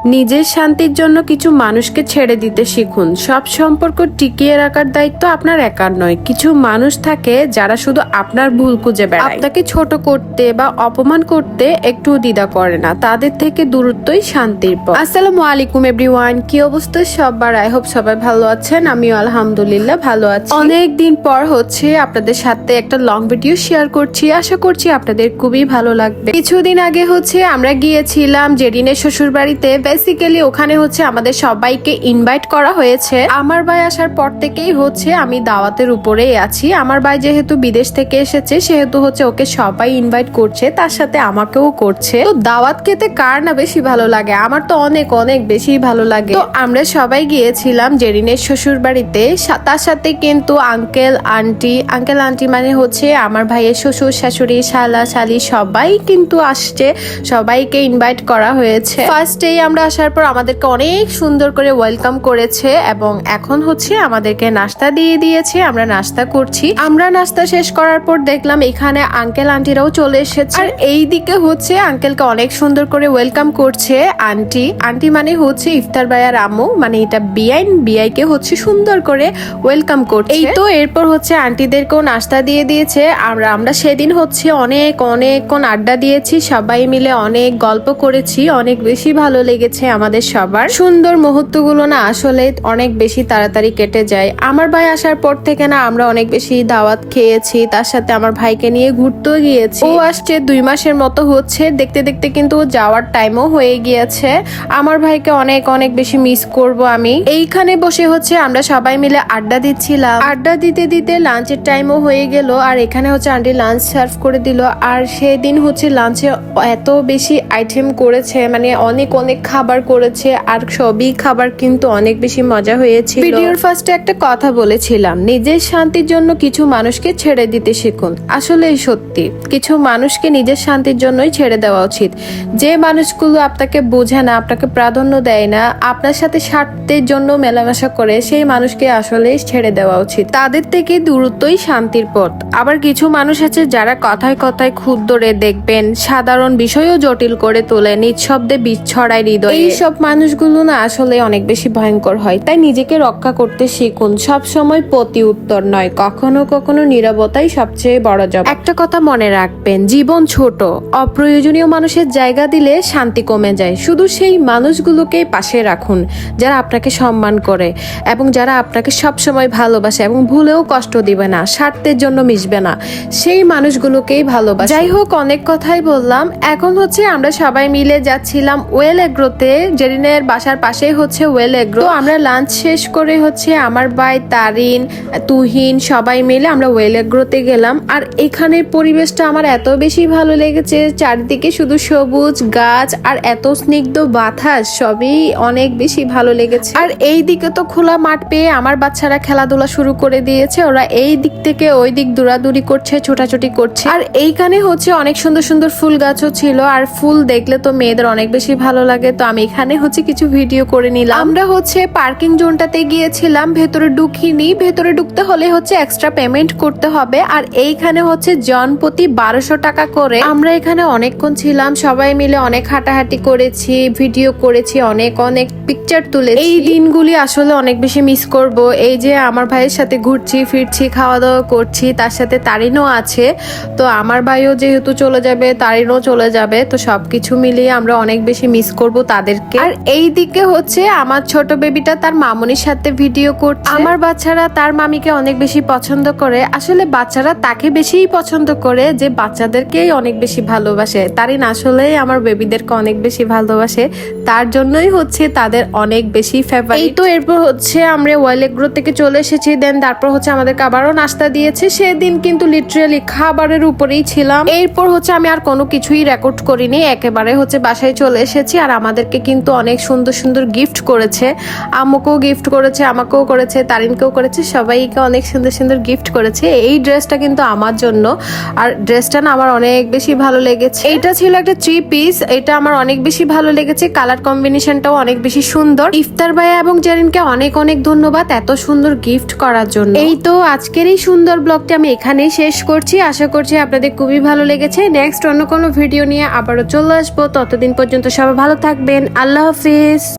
নিজের শান্তির জন্য কিছু মানুষকে ছেড়ে দিতে শিখুন। সব সম্পর্ক টিকিয়ে রাখার দায়িত্ব আপনার একার নয়। কিছু মানুষ থাকে যারা শুধু আপনার ভুল খুঁজে বেড়ায়, আপনাকে ছোট করতে বা অপমান করতে একটু দ্বিধা করে না। তাদের থেকে দূরত্বই শান্তির পথ। আসসালামু আলাইকুম এভরিওয়ান, কি অবস্থা সবার? আই হোপ সবাই ভালো আছেন। আমিও আলহামদুলিল্লাহ ভালো আছি। অনেক দিন পর আপনাদের সাথে একটা লং ভিডিও শেয়ার করছি। আশা করছি আপনাদের খুবই ভালো লাগবে। কিছুদিন আগে আমরা গিয়েছিলাম জেরিনের শ্বশুর বাড়িতে। বেসিক্যালি ওখানে আমাদের সবাইকে ইনভাইট করা হয়েছে। আমার ভাই আসার পর থেকেই আমি দাওয়াতের উপরেই আছি। আমার ভাই যেহেতু বিদেশ থেকে এসেছে সেহেতু ওকে সবাই ইনভাইট করছে, তার সাথে আমাকেও করছে। তো দাওয়াত খেতে কার না বেশি ভালো লাগে? আমার তো অনেক অনেক বেশি ভালো লাগে। তো আমরা সবাই গিয়েছিলাম জেরিনের শ্বশুর বাড়িতে। তার সাথে কিন্তু আঙ্কেল আন্টি মানে আমার ভাইয়ের শ্বশুর শাশুড়ি শালা শালি সবাই কিন্তু আসছে, সবাইকে ইনভাইট করা হয়েছে। ফার্স্টেই আমরা আসার পর আমাদেরকে অনেক সুন্দর করে ওয়েলকাম করেছে এবং এখন আমাদেরকে নাস্তা দিয়ে দিয়েছে। আমরা নাস্তা করছি। আমরা নাস্তা শেষ করার পর দেখলাম এখানে আঙ্কেল আন্টিরাও চলে এসেছে। আর এই দিকে আঙ্কেলকে অনেক সুন্দর করে ওয়েলকাম করছে আন্টি মানে ইফতার ভাইয়ার আম্মু, মানে এটা বিআইকে সুন্দর করে ওয়েলকাম করছে। এই তো এরপর আন্টিদেরকেও নাস্তা দিয়ে দিয়েছে। আমরা সেদিন অনেকক্ষণ আড্ডা দিয়েছি, সবাই মিলে অনেক গল্প করেছি। অনেক বেশি ভালো লেগেছে আমাদের সবার। সুন্দর মুহূর্তগুলো না আসলে অনেক বেশি তাড়াতাড়ি কেটে যায়। আমার ভাই আসার পর থেকে না আমরা অনেক বেশি দাওয়াত খেয়েছি, তার সাথে আমার ভাইকে নিয়ে ঘুরতেও গিয়েছি। ও আসছে 2 মাসের মতো দেখতে দেখতে কিন্তু যাওয়ার টাইমও হয়ে গিয়েছে। আমার ভাইকে অনেক অনেক বেশি মিস করব আমি। এইখানে বসে আমরা সবাই মিলে আড্ডা দিচ্ছিলাম। আড্ডা দিতে দিতে লাঞ্চের টাইমও হয়ে গেল। আর এখানে আন্টি লাঞ্চ সার্ভ করে দিল। আর সেদিন লাঞ্চে এত বেশি আইটেম করেছে, মানে অনেক অনেক খাবার করেছে। আর সবই খাবার কিন্তু অনেক বেশি মজা হয়েছিল। ভিডিওর ফার্স্টে একটা কথা বলেছিলাম, নিজের শান্তির জন্য কিছু মানুষকে ছেড়ে দিতে শিখুন। আসলে সত্যি কিছু মানুষকে নিজের শান্তির জন্যই ছেড়ে দেওয়া উচিত। যে মানুষগুলো আপনাকে বোঝে না, আপনাকে প্রাধান্য দেয় না, আপনার সাথে স্বার্থের জন্য মেলামেশা করে, সেই মানুষকে আসলে ছেড়ে দেওয়া উচিত। তাদের থেকে দূরত্বই শান্তির পথ। আবার কিছু মানুষ আছে যারা কথায় কথায় খুদ ধরে দেখবেন সাধারণ বিষয়ও জটিল করে তোলে, নিঃশব্দে বীজ ছড়ায় হৃদয়ে। এইসব মানুষগুলো না আসলে অনেক বেশি ভয়ঙ্কর হয়। তাই নিজেকে রক্ষা করতে শিখুন। সব সময় প্রতি উত্তর নয়, কখনো কখনো নীরবতাই সবচেয়ে বড় জবাব। একটা কথা মনে রাখবেন, জীবন ছোট। অপ্রয়োজনীয় মানুষের জায়গা দিলে শান্তি কমে যায়। শুধু সেই মানুষগুলোকে পাশে রাখুন যারা আপনাকে সম্মান করে এবং যারা আপনাকে সব সময় ভালোবাসে এবং ভুলেও কষ্ট দিবে না, স্বার্থের জন্য মিশবে না, সেই মানুষগুলোকেই ভালোবাসে। যাই হোক, অনেক কথাই বললাম। এখন আমরা সবাই মিলে যাচ্ছিলাম ওয়েল এগ্রোতে। জেরিনের বাসার পাশেই ওয়েল এগ্রো। তো আমরা লাঞ্চ শেষ করে আমার ভাই তারিন তুহিন সবাই মিলে আমরা ওয়েল এগ্রোতে গেলাম। আর এখানের পরিবেশটা আমার এত বেশি ভালো লেগেছে। চারদিকে শুধু সবুজ গাছ আর এত স্নিগ্ধ বাতাস, সবই অনেক বেশি ভালো লেগেছে। আর এই দিকে তো খোলা মাঠ পেয়ে আমার বাচ্চারা খেলাধুলা শুরু করে দিয়েছে। ওরা এই দিক থেকে ওই দিক দৌড়াদৌড়ি করছে, ছোটাছুটি করছে। আর এইখানে অনেক সুন্দর সুন্দর ফুল গাছও ছিল। আর ফুল দেখলে তো মেয়েদের অনেক বেশি ভালো লাগে। তো আমি এখানে কিছু ভিডিও করে নিলাম। আমরা পার্কিং জোনটাতে গিয়েছিলাম, ভেতরে ঢুকিনি। ভেতরে ঢুকতে হলে এক্সট্রা পেমেন্ট করতে হবে। আর এইখানে জনপ্রতি 1200 টাকা করে। আমরা এখানে অনেকক্ষণ ছিলাম, সবাই মিলে অনেক হাঁটাহাঁটি করেছি, ভিডিও করেছি, অনেক অনেক পিকচার তুলেছি। এই দিনগুলি আসলে অনেক বেশি মিস করব। এই যে আমার ভাইয়ের সাথে ঘুরছি ফিরছি, খাওয়া দাওয়া করছি, তার সাথে তারিনও আছে। তো আমার ভাইও যেহেতু চলে যাবে, তারিনও চলে যাবে। তো সবকিছু মিলিয়ে আমরা অনেক বেশি মিস করব তাদেরকে। আর এই দিকে আমার ছোট বেবিটা তার মামুনির সাথে ভিডিও করছে। আমার বাচ্চারা তার মামিকে অনেক বেশি পছন্দ করে। আসলে বাচ্চারা তাকে বেশিই পছন্দ করে যে বাচ্চাদেরকেই অনেক বেশি ভালোবাসে। তারিন আসলে আমার বেবিদেরকে অনেক বেশি ভালোবাসে, তার জন্যই তাদের অনেক বেশি ফেভারিট। এই তো এরপর আমরা ওয়েল এগ্রো থেকে চলে এসেছি। দেন তারপর আমাদেরকে আবারও নাস্তা দিয়েছে। সেদিন কিন্তু লিটারালি খাবারের উপরেই ছিলাম। এরপর আমি আর কোনো কিছুই রেকর্ড করিনি, একেবারে বাসায় চলে এসেছি। আর আমাদেরকে কিন্তু অনেক সুন্দর সুন্দর গিফট করেছে। আম্মুকেও গিফট করেছে, আমাকেও করেছে, তারিনকেও করেছে, সবাইকে অনেক সুন্দর সুন্দর গিফট করেছে। এই ড্রেসটা কিন্তু আমার জন্য। আর ড্রেসটা না আমার অনেক বেশি ভালো লেগেছে। এটা ছিল একটা 3 পিস। এটা আমার অনেক বেশি ভালো লেগেছে। কালার কম্বিনেশনটাও অনেক বেশি সুন্দর। ইফতার ভাইয়া এবং জেরিনকে অনেক অনেক ধন্যবাদ এত সুন্দর গিফট করার জন্য। এই তো আজকের এই সুন্দর ব্লগটা আমি এখানেই শেষ করছি। আশা করছি আপনাদের খুবই ভালো লেগেছে। নেক্সট অন্য কোনো ভিডিও নিয়ে আবারও চলে আসবো। ততদিন পর্যন্ত সবাই ভালো থাকবে। থাকবেন। আল্লাহ হাফিজ।